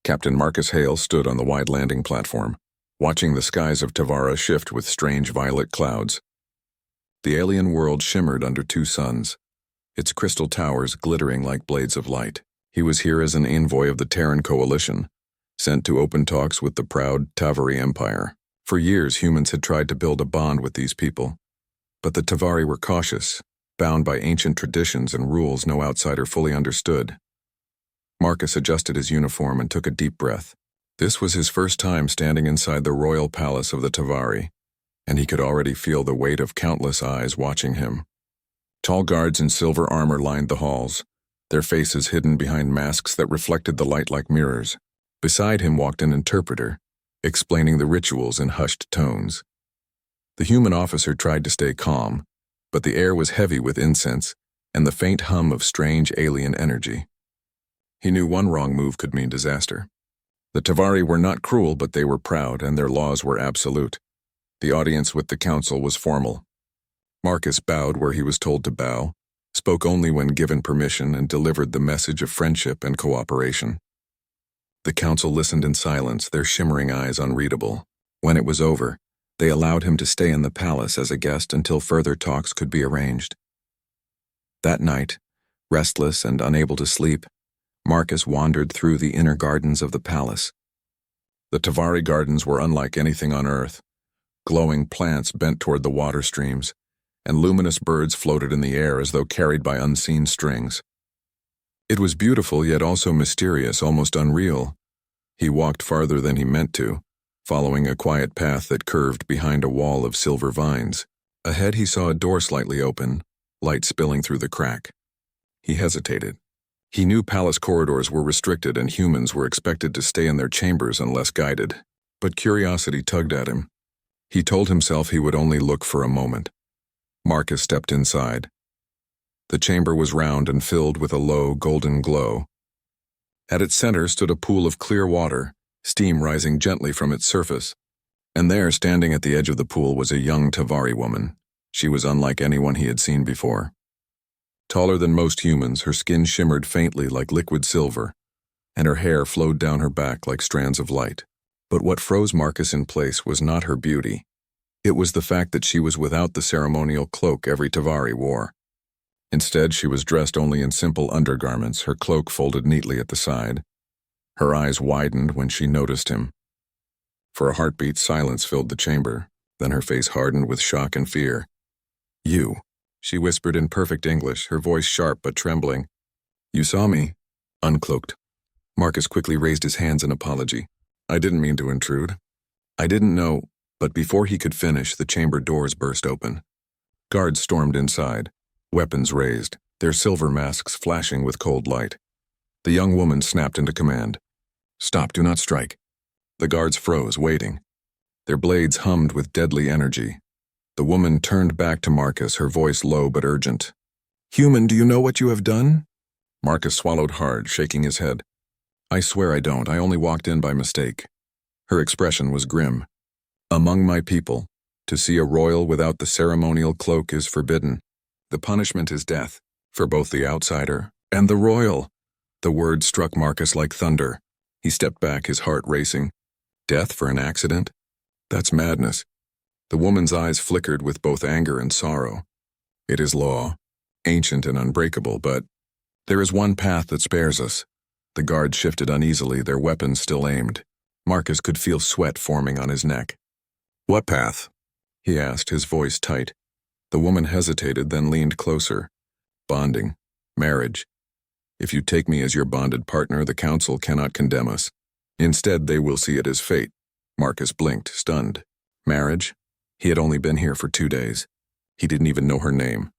Captain Marcus Hale stood on the wide landing platform, watching the skies of Tavara shift with strange violet clouds. The alien world shimmered under two suns, its crystal towers glittering like blades of light. He was here as an envoy of the Terran Coalition, sent to open talks with the proud Tavari Empire. For years, humans had tried to build a bond with these people, but the Tavari were cautious, bound by ancient traditions and rules no outsider fully understood. Marcus adjusted his uniform and took a deep breath. This was his first time standing inside the royal palace of the Tavari, and he could already feel the weight of countless eyes watching him. Tall guards in silver armor lined the halls, their faces hidden behind masks that reflected the light like mirrors. Beside him walked an interpreter, explaining the rituals in hushed tones. The human officer tried to stay calm, but the air was heavy with incense and the faint hum of strange alien energy. He knew one wrong move could mean disaster. The Tavari were not cruel, but they were proud, and their laws were absolute. The audience with the council was formal. Marcus bowed where he was told to bow, spoke only when given permission, and delivered the message of friendship and cooperation. The council listened in silence, their shimmering eyes unreadable. When it was over, they allowed him to stay in the palace as a guest until further talks could be arranged. That night, restless and unable to sleep, Marcus wandered through the inner gardens of the palace. The Tavari gardens were unlike anything on Earth. Glowing plants bent toward the water streams, and luminous birds floated in the air as though carried by unseen strings. It was beautiful, yet also mysterious, almost unreal. He walked farther than he meant to, following a quiet path that curved behind a wall of silver vines. Ahead he saw a door slightly open, light spilling through the crack. He hesitated. He knew palace corridors were restricted and humans were expected to stay in their chambers unless guided, but curiosity tugged at him. He told himself he would only look for a moment. Marcus stepped inside. The chamber was round and filled with a low, golden glow. At its center stood a pool of clear water, steam rising gently from its surface. And there, standing at the edge of the pool, was a young Tavari woman. She was unlike anyone he had seen before. Taller than most humans, her skin shimmered faintly like liquid silver, and her hair flowed down her back like strands of light. But what froze Marcus in place was not her beauty. It was the fact that she was without the ceremonial cloak every Tavari wore. Instead, she was dressed only in simple undergarments, her cloak folded neatly at the side. Her eyes widened when she noticed him. For a heartbeat, silence filled the chamber. Then her face hardened with shock and fear. "You," she whispered in perfect English, her voice sharp but trembling. "You saw me?" Uncloaked. Marcus quickly raised his hands in apology. "I didn't mean to intrude. I didn't know," but before he could finish, the chamber doors burst open. Guards stormed inside, weapons raised, their silver masks flashing with cold light. The young woman snapped into command. "Stop, do not strike." The guards froze, waiting. Their blades hummed with deadly energy. The woman turned back to Marcus, her voice low but urgent. "Human, do you know what you have done?" Marcus swallowed hard, shaking his head. "I swear I don't. I only walked in by mistake." Her expression was grim. "Among my people, to see a royal without the ceremonial cloak is forbidden. The punishment is death, for both the outsider and the royal." The word struck Marcus like thunder. He stepped back, his heart racing. Death for an accident? That's madness. The woman's eyes flickered with both anger and sorrow. "It is law, ancient and unbreakable, but there is one path that spares us." The guards shifted uneasily, their weapons still aimed. Marcus could feel sweat forming on his neck. "What path?" he asked, his voice tight. The woman hesitated, then leaned closer. "Bonding. Marriage. If you take me as your bonded partner, the council cannot condemn us. Instead, they will see it as fate." Marcus blinked, stunned. Marriage? He had only been here for 2 days. He didn't even know her name.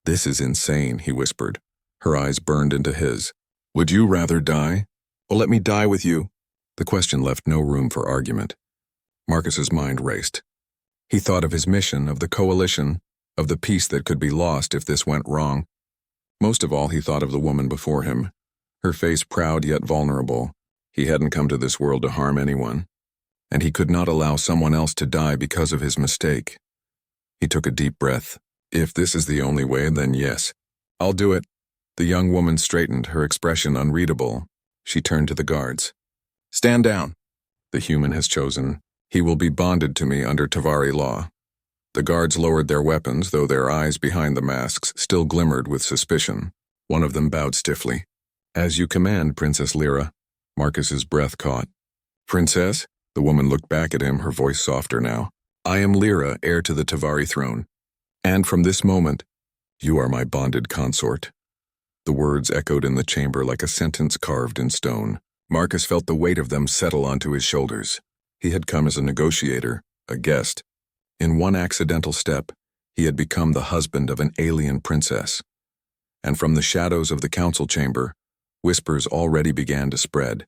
"This is insane," he whispered. Her eyes burned into his. "Would you rather die? Or let me die with you?" The question left no room for argument. Marcus's mind raced. He thought of his mission, of the coalition, of the peace that could be lost if this went wrong. Most of all, he thought of the woman before him, her face proud yet vulnerable. He hadn't come to this world to harm anyone, and he could not allow someone else to die because of his mistake. He took a deep breath. If this is the only way, then yes, I'll do it. The young woman straightened, her expression unreadable. She turned to the guards. Stand down. The human has chosen. He will be bonded to me under Tavari law. The guards lowered their weapons, though their eyes behind the masks still glimmered with suspicion. One of them bowed stiffly. As you command, Princess Lyra. Marcus's breath caught. Princess? The woman looked back at him, her voice softer now. I am Lyra, heir to the Tavari throne. And from this moment, you are my bonded consort. The words echoed in the chamber like a sentence carved in stone. Marcus felt the weight of them settle onto his shoulders. He had come as a negotiator, a guest. In one accidental step, he had become the husband of an alien princess. And from the shadows of the council chamber, whispers already began to spread.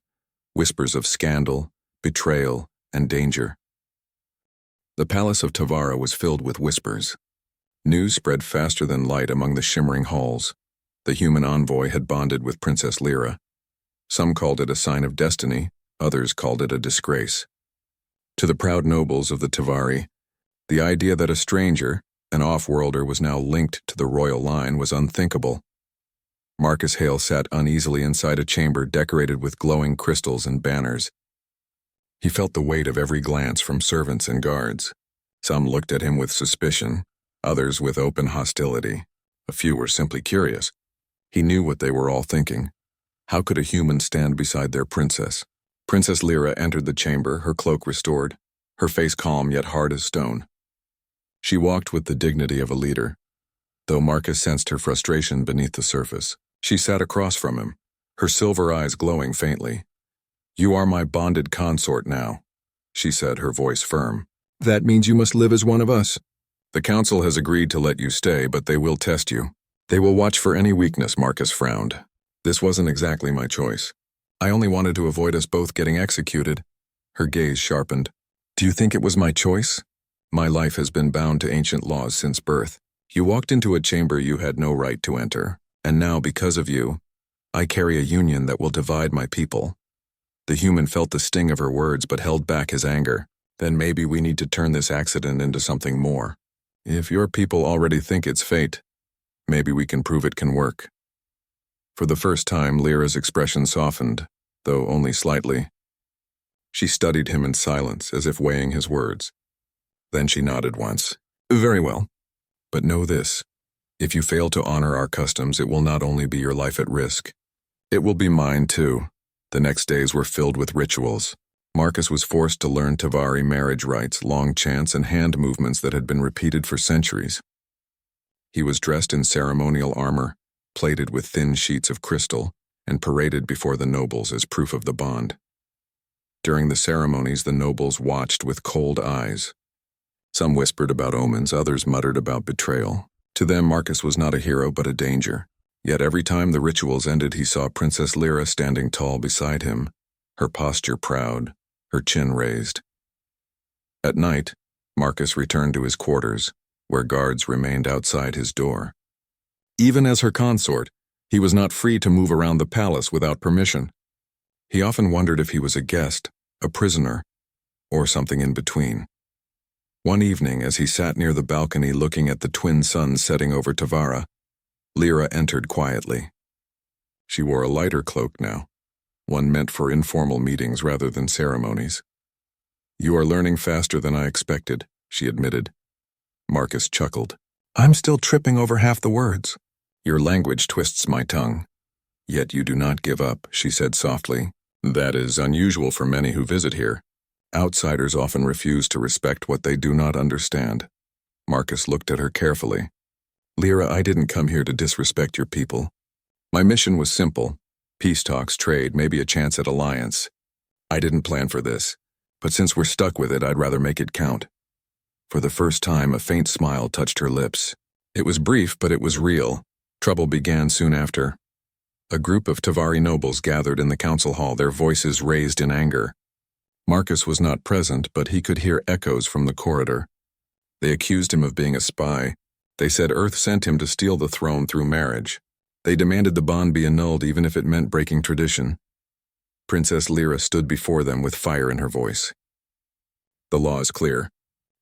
Whispers of scandal, betrayal, and danger. The palace of Tavara was filled with whispers. News spread faster than light among the shimmering halls. The human envoy had bonded with Princess Lyra. Some called it a sign of destiny, others called it a disgrace. To the proud nobles of the Tavari, the idea that a stranger, an off-worlder, was now linked to the royal line was unthinkable. Marcus Hale sat uneasily inside a chamber decorated with glowing crystals and banners. He felt the weight of every glance from servants and guards. Some looked at him with suspicion, others with open hostility. A few were simply curious. He knew what they were all thinking. How could a human stand beside their princess? Princess Lyra entered the chamber, her cloak restored, her face calm yet hard as stone. She walked with the dignity of a leader, though Marcus sensed her frustration beneath the surface. She sat across from him, her silver eyes glowing faintly. You are my bonded consort now, she said, her voice firm. That means you must live as one of us. The council has agreed to let you stay, but they will test you. They will watch for any weakness, Marcus frowned. This wasn't exactly my choice. I only wanted to avoid us both getting executed. Her gaze sharpened. Do you think it was my choice? My life has been bound to ancient laws since birth. You walked into a chamber you had no right to enter, and now, because of you, I carry a union that will divide my people. The human felt the sting of her words but held back his anger. Then maybe we need to turn this accident into something more. If your people already think it's fate, maybe we can prove it can work. For the first time, Lyra's expression softened, though only slightly. She studied him in silence, as if weighing his words. Then she nodded once. Very well. But know this. If you fail to honor our customs, it will not only be your life at risk. It will be mine, too. The next days were filled with rituals. Marcus was forced to learn Tavari marriage rites, long chants, and hand movements that had been repeated for centuries. He was dressed in ceremonial armor, plated with thin sheets of crystal, and paraded before the nobles as proof of the bond. During the ceremonies, the nobles watched with cold eyes. Some whispered about omens, others muttered about betrayal. To them, Marcus was not a hero but a danger. Yet every time the rituals ended, he saw Princess Lyra standing tall beside him, her posture proud, her chin raised. At night, Marcus returned to his quarters, where guards remained outside his door. Even as her consort, he was not free to move around the palace without permission. He often wondered if he was a guest, a prisoner, or something in between. One evening, as he sat near the balcony looking at the twin suns setting over Tavara, Lyra entered quietly. She wore a lighter cloak now, one meant for informal meetings rather than ceremonies. You are learning faster than I expected, she admitted. Marcus chuckled. I'm still tripping over half the words. Your language twists my tongue. Yet you do not give up, she said softly. That is unusual for many who visit here. Outsiders often refuse to respect what they do not understand. Marcus looked at her carefully. Lyra, I didn't come here to disrespect your people. My mission was simple. Peace talks, trade, maybe a chance at alliance. I didn't plan for this, but since we're stuck with it, I'd rather make it count. For the first time, a faint smile touched her lips. It was brief, but it was real. Trouble began soon after. A group of Tavari nobles gathered in the council hall, their voices raised in anger. Marcus was not present, but he could hear echoes from the corridor. They accused him of being a spy. They said Earth sent him to steal the throne through marriage. They demanded the bond be annulled even if it meant breaking tradition. Princess Lyra stood before them with fire in her voice. The law is clear.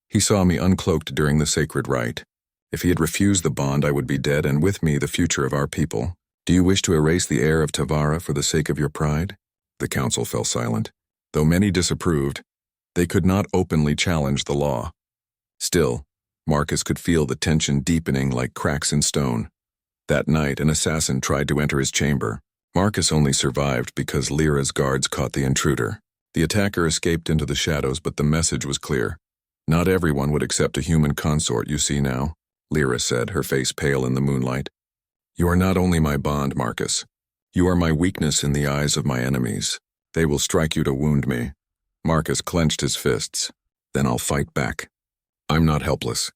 He saw me uncloaked during the sacred rite. If he had refused the bond, I would be dead, and with me the future of our people. Do you wish to erase the heir of Tavara for the sake of your pride? The council fell silent. Though many disapproved, they could not openly challenge the law. Still, Marcus could feel the tension deepening like cracks in stone. That night, an assassin tried to enter his chamber. Marcus only survived because Lyra's guards caught the intruder. The attacker escaped into the shadows, but the message was clear. Not everyone would accept a human consort, you see now, Lyra said, her face pale in the moonlight. You are not only my bond, Marcus. You are my weakness in the eyes of my enemies. They will strike you to wound me. Marcus clenched his fists. Then I'll fight back. I'm not helpless.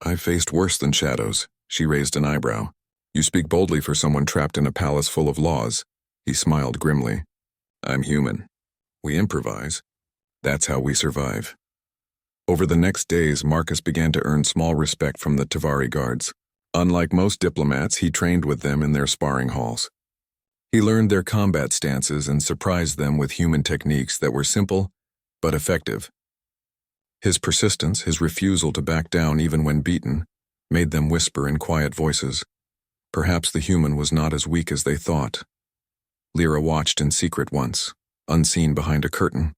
I've faced worse than shadows. She raised an eyebrow. You speak boldly for someone trapped in a palace full of laws. He smiled grimly. I'm human. We improvise. That's how we survive. Over the next days, Marcus began to earn small respect from the Tavari guards. Unlike most diplomats, he trained with them in their sparring halls. He learned their combat stances and surprised them with human techniques that were simple but effective. His persistence, his refusal to back down even when beaten, made them whisper in quiet voices. Perhaps the human was not as weak as they thought. Lyra watched in secret once, unseen behind a curtain.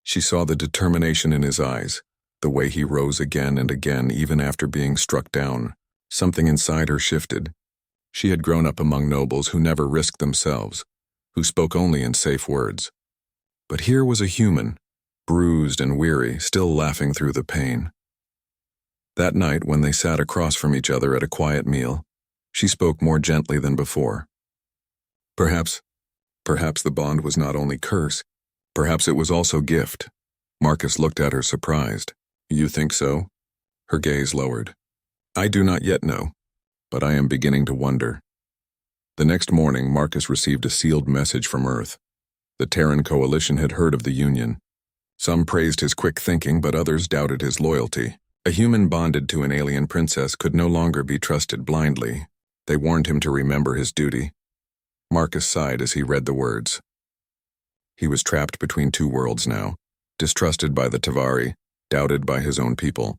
She saw the determination in his eyes, the way he rose again and again even after being struck down. Something inside her shifted. She had grown up among nobles who never risked themselves, who spoke only in safe words. But here was a human, bruised and weary, still laughing through the pain. That night, when they sat across from each other at a quiet meal, she spoke more gently than before. Perhaps the bond was not only curse, perhaps it was also gift. Marcus looked at her surprised. You think so? Her gaze lowered. I do not yet know, but I am beginning to wonder. The next morning, Marcus received a sealed message from Earth. The Terran coalition had heard of the union. Some praised his quick thinking, but others doubted his loyalty. A human bonded to an alien princess could no longer be trusted blindly. They warned him to remember his duty. Marcus sighed as he read the words. He was trapped between two worlds now, distrusted by the Tavari, doubted by his own people.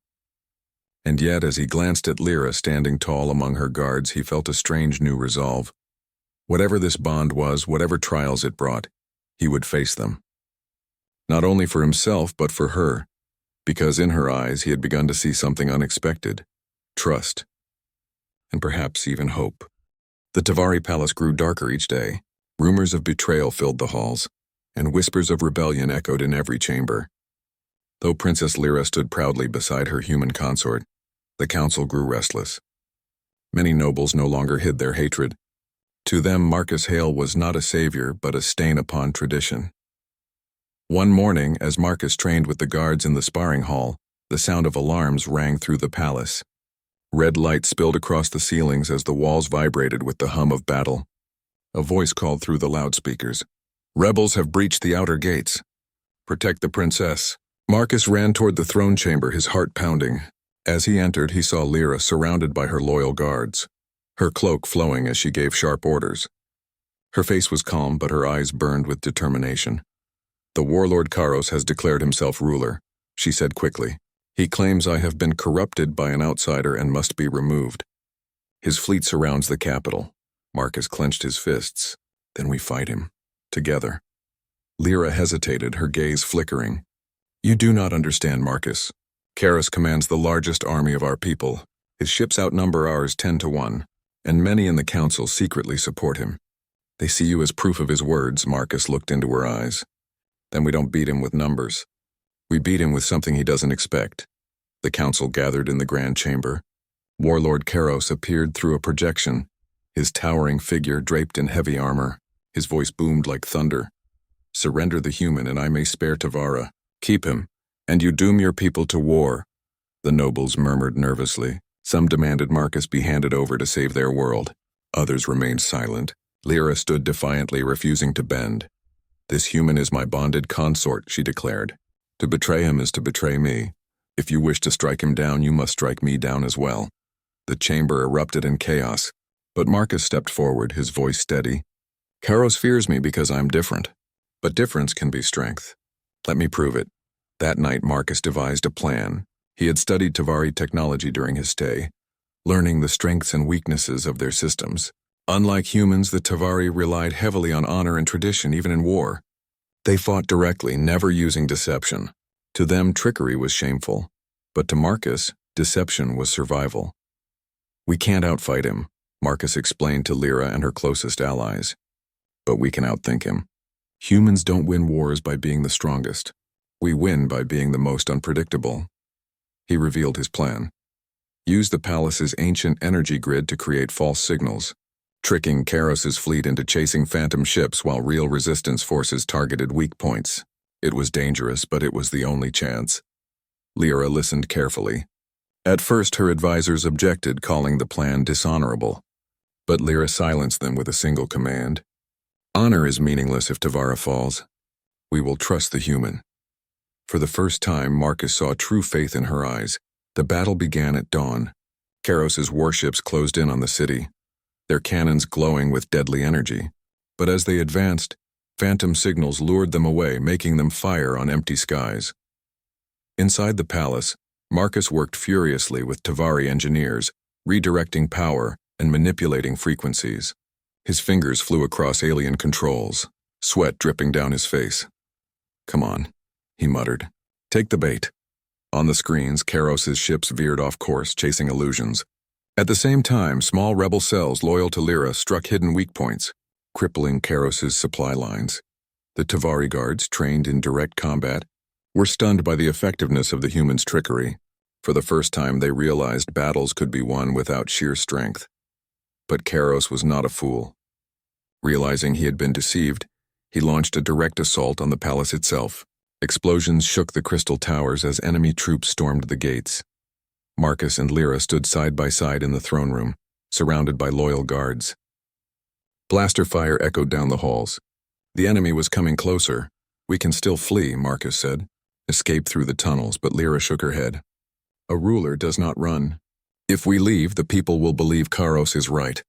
And yet, as he glanced at Lyra standing tall among her guards, he felt a strange new resolve. Whatever this bond was, whatever trials it brought, he would face them. Not only for himself, but for her, because in her eyes he had begun to see something unexpected, trust, and perhaps even hope. The Tavari palace grew darker each day. Rumors of betrayal filled the halls, and whispers of rebellion echoed in every chamber. Though Princess Lyra stood proudly beside her human consort, the council grew restless. Many nobles no longer hid their hatred. To them, Marcus Hale was not a savior, but a stain upon tradition. One morning, as Marcus trained with the guards in the sparring hall, the sound of alarms rang through the palace. Red light spilled across the ceilings as the walls vibrated with the hum of battle. A voice called through the loudspeakers. Rebels have breached the outer gates. Protect the princess. Marcus ran toward the throne chamber, his heart pounding. As he entered, he saw Lyra surrounded by her loyal guards, her cloak flowing as she gave sharp orders. Her face was calm, but her eyes burned with determination. The warlord Karos has declared himself ruler, she said quickly. He claims I have been corrupted by an outsider and must be removed. His fleet surrounds the capital. Marcus clenched his fists. Then we fight him. Together. Lyra hesitated, her gaze flickering. You do not understand, Marcus. Karos commands the largest army of our people. His ships outnumber ours 10-1, and many in the council secretly support him. They see you as proof of his words. Marcus looked into her eyes. Then we don't beat him with numbers. We beat him with something he doesn't expect. The council gathered in the grand chamber. Warlord Karos appeared through a projection, his towering figure draped in heavy armor. His voice boomed like thunder. Surrender the human and I may spare Tavara. Keep him, and you doom your people to war. The nobles murmured nervously. Some demanded Marcus be handed over to save their world. Others remained silent. Lyra stood defiantly, refusing to bend. This human is my bonded consort, she declared. To betray him is to betray me. If you wish to strike him down, you must strike me down as well. The chamber erupted in chaos, but Marcus stepped forward, his voice steady. Karos fears me because I'm different, but difference can be strength. Let me prove it. That night, Marcus devised a plan. He had studied Tavari technology during his stay, learning the strengths and weaknesses of their systems. Unlike humans, the Tavari relied heavily on honor and tradition, even in war. They fought directly, never using deception. To them, trickery was shameful. But to Marcus, deception was survival. We can't outfight him, Marcus explained to Lyra and her closest allies. But we can outthink him. Humans don't win wars by being the strongest. We win by being the most unpredictable. He revealed his plan. Use the palace's ancient energy grid to create false signals, tricking Karos's fleet into chasing phantom ships while real resistance forces targeted weak points. It was dangerous, but it was the only chance. Lyra listened carefully. At first, her advisors objected, calling the plan dishonorable. But Lyra silenced them with a single command. Honor is meaningless if Tavara falls. We will trust the human. For the first time, Marcus saw true faith in her eyes. The battle began at dawn. Karos's warships closed in on the city, their cannons glowing with deadly energy. But as they advanced, phantom signals lured them away, making them fire on empty skies. Inside the palace, Marcus worked furiously with Tavari engineers, redirecting power and manipulating frequencies. His fingers flew across alien controls, sweat dripping down his face. "Come on," he muttered. "Take the bait." On the screens, Karos's ships veered off course, chasing illusions. At the same time, small rebel cells loyal to Lyra struck hidden weak points, crippling Karos's supply lines. The Tavari guards, trained in direct combat, were stunned by the effectiveness of the humans' trickery. For the first time, they realized battles could be won without sheer strength. But Karos was not a fool. Realizing he had been deceived, he launched a direct assault on the palace itself. Explosions shook the crystal towers as enemy troops stormed the gates. Marcus and Lyra stood side by side in the throne room, surrounded by loyal guards. Blaster fire echoed down the halls. "The enemy was coming closer. We can still flee," Marcus said. "Escape through the tunnels," but Lyra shook her head. "A ruler does not run. If we leave, the people will believe Karos is right.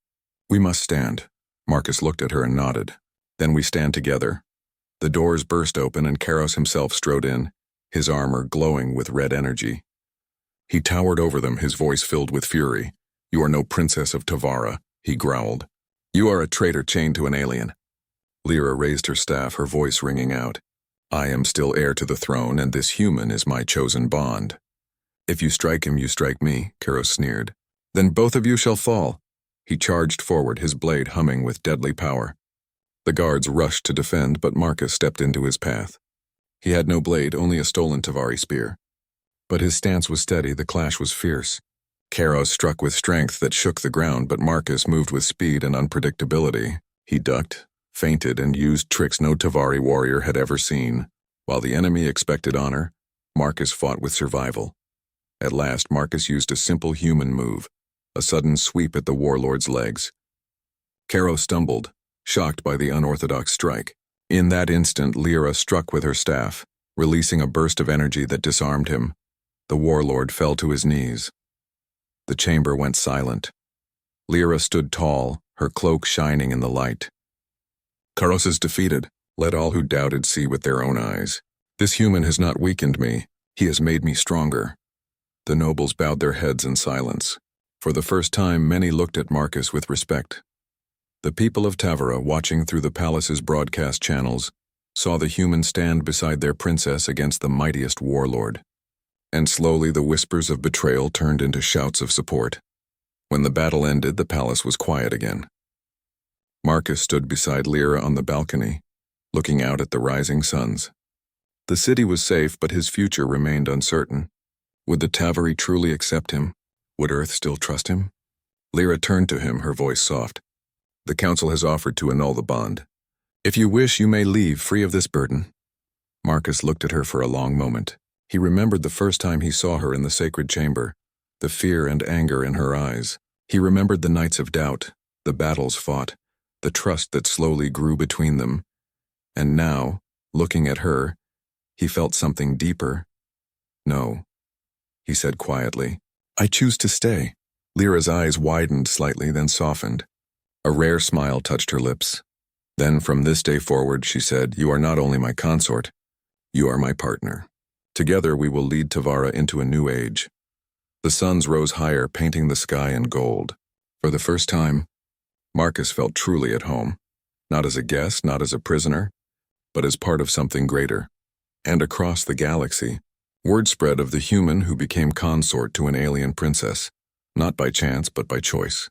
We must stand." Marcus looked at her and nodded. "Then we stand together." The doors burst open and Karos himself strode in, his armor glowing with red energy. He towered over them, his voice filled with fury. "You are no princess of Tavara," he growled. "You are a traitor chained to an alien." Lyra raised her staff, her voice ringing out. "I am still heir to the throne, and this human is my chosen bond." "If you strike him, you strike me," Karos sneered. "Then both of you shall fall." He charged forward, his blade humming with deadly power. The guards rushed to defend, but Marcus stepped into his path. He had no blade, only a stolen Tavari spear. But his stance was steady, the clash was fierce. Karos struck with strength that shook the ground, but Marcus moved with speed and unpredictability. He ducked, feinted, and used tricks no Tavari warrior had ever seen. While the enemy expected honor, Marcus fought with survival. At last, Marcus used a simple human move, a sudden sweep at the warlord's legs. Karos stumbled, shocked by the unorthodox strike. In that instant, Lyra struck with her staff, releasing a burst of energy that disarmed him. The warlord fell to his knees. The chamber went silent. Lyra stood tall, her cloak shining in the light. "Karos is defeated. Let all who doubted see with their own eyes. This human has not weakened me. He has made me stronger." The nobles bowed their heads in silence. For the first time, many looked at Marcus with respect. The people of Tavara, watching through the palace's broadcast channels, saw the human stand beside their princess against the mightiest warlord. And slowly the whispers of betrayal turned into shouts of support. When the battle ended, the palace was quiet again. Marcus stood beside Lyra on the balcony, looking out at the rising suns. The city was safe, but his future remained uncertain. Would the Tavari truly accept him? Would Earth still trust him? Lyra turned to him, her voice soft. "The council has offered to annul the bond. If you wish, you may leave free of this burden." Marcus looked at her for a long moment. He remembered the first time he saw her in the sacred chamber, the fear and anger in her eyes. He remembered the nights of doubt, the battles fought, the trust that slowly grew between them. And now, looking at her, he felt something deeper. "No," he said quietly. "I choose to stay." Lyra's eyes widened slightly, then softened. A rare smile touched her lips. "Then from this day forward," she said, "you are not only my consort, you are my partner. Together we will lead Tavara into a new age." The suns rose higher, painting the sky in gold. For the first time, Marcus felt truly at home. Not as a guest, not as a prisoner, but as part of something greater. And across the galaxy, word spread of the human who became consort to an alien princess, not by chance but by choice.